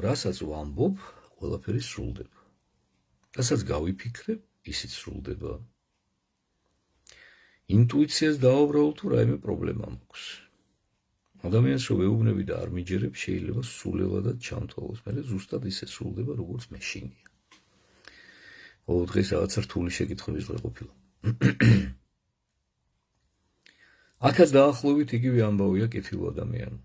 რასაც ვამბობ, ყველაფერი სრულდება. რასაც გავიფიქრებ, ისიც სრულდება. ინტუიციას დავაბრალო თუ რაიმე პრობლემა მაქვს. ადამიანს რო ვეუბნები და არ მიჯერებ, შეიძლება სულელადად ჩამთვალოს, მაგრამ ზუსტად ისე სრულდება, როგორც მე შინია. დღეს რაღაცა რთული შეკითხვების დღე ყოფილა. აქაც დაახლოებით იგივე ამბავია კეთილ ადამიანს.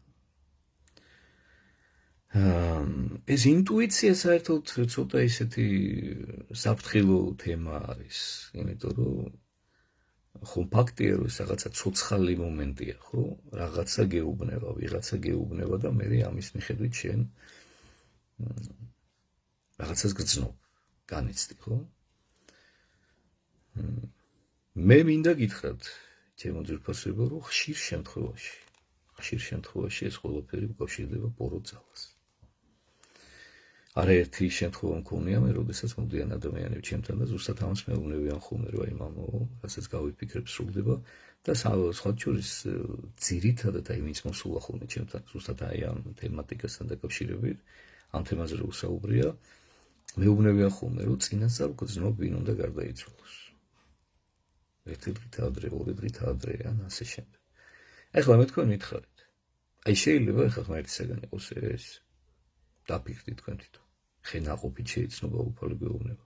ეს ინტუიცია საერთოდ ცოტა ისეთი საფრთხილო თემა არის, იმიტომ რომ ხო ფაქტია რომ ეს რაღაცა ცოცხალი მომენტია, ხო? რაღაცა გეუბნება, ვიღაცა გეუბნება და მე ამის მიხედვით შენ რაღაცას გრძნობ, განიცდი, ხო? მე მინდა გითხრათ, ჩემო ძვირფასებო, რომ ხშირ შემთხვევაში ეს ყველაფერი უკავშირდება პორო ძალას. არაერთი შემთხვევა მქონია მე, როდესაც მოდიან ადამიანები ჩემთან და ზუსტად ამას მეუბნებიან ხოლმე, რომ აი მამო, რასაც გავიფიქრებ, სრულდება და სხვა შორის ძირითადად აი ვინც მოსულა ხოლმე ჩემთან, ზუსტად აი ამ თემატიკასთან დაკავშირებით, ამ თემაზე რო ვსაუბრია, მეუბნებიან ხოლმე, რომ წინასწარ გრძნობ ვინ უნდა გარდაიცვალოს. ერთი დღით ადრე, ორი დღით ადრე, ან ასე შემდეგ. ეხლა მე თქვენ მითხარით. აი შეიძლება ეხლა ღმერთისაგან იყოს ეს დაფიქრდით თქვენ თვითონ. ხე ნაყოფით შეიცნობა უფალი გეუბნება.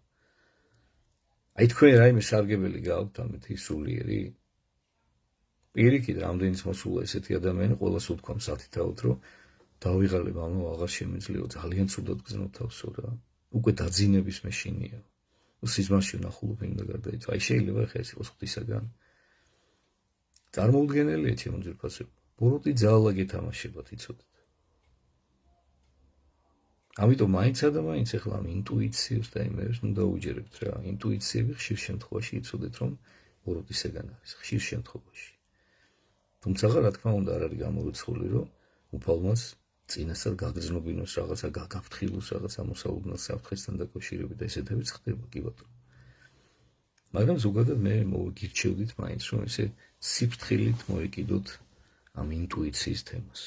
აი თქვენ რაიმე სარგებელი გაქვთ ამეთი სულიერი? პირიქით, რამდენიც მოსულა ესეთი ადამიანი, ყველას უთქვამ სათითაოდ, რომ დავიღალე მამო, აღარ შემიძლია, ძალიან ცუდად გრძნობ თავსო რა. უკვე დაძინების მე შინია. სიზმარში ვნახულობ ვინ უნდა გარდაიცვალოს. აი შეიძლება ხე ეს იყოს ღვთისაგან. წარმოუდგენელია ჩემო ძვირფასებო. ბოროტი ძალა გეთამაშებათ, იცოდეთ. ამიტომ მაინც და მაინც ახლა ამ ინტუიციებს და იმერებს უნდა უჯერებთ რა. ინტუიციები ხშირ შემთხვევაში იცოდეთ რომ ბოროტისაგან არის, ხშირ შემთხვევაში. თუმცა რა თქმა უნდა არ არის გამორიცხული რომ უფალმას წინასწარ გაგრძნობინოს რაღაცა გაგაფრთხილოს რაღაცა მოსაუბრნელ საფრთხესთან დაკავშირებით და ესეთებიც ხდება კი ბატონო. მაგრამ ზოგადად მე მოგირჩევდით მაინც რომ ესე სიფრთხილით მოეკიდოთ ამ ინტუიციის თემას.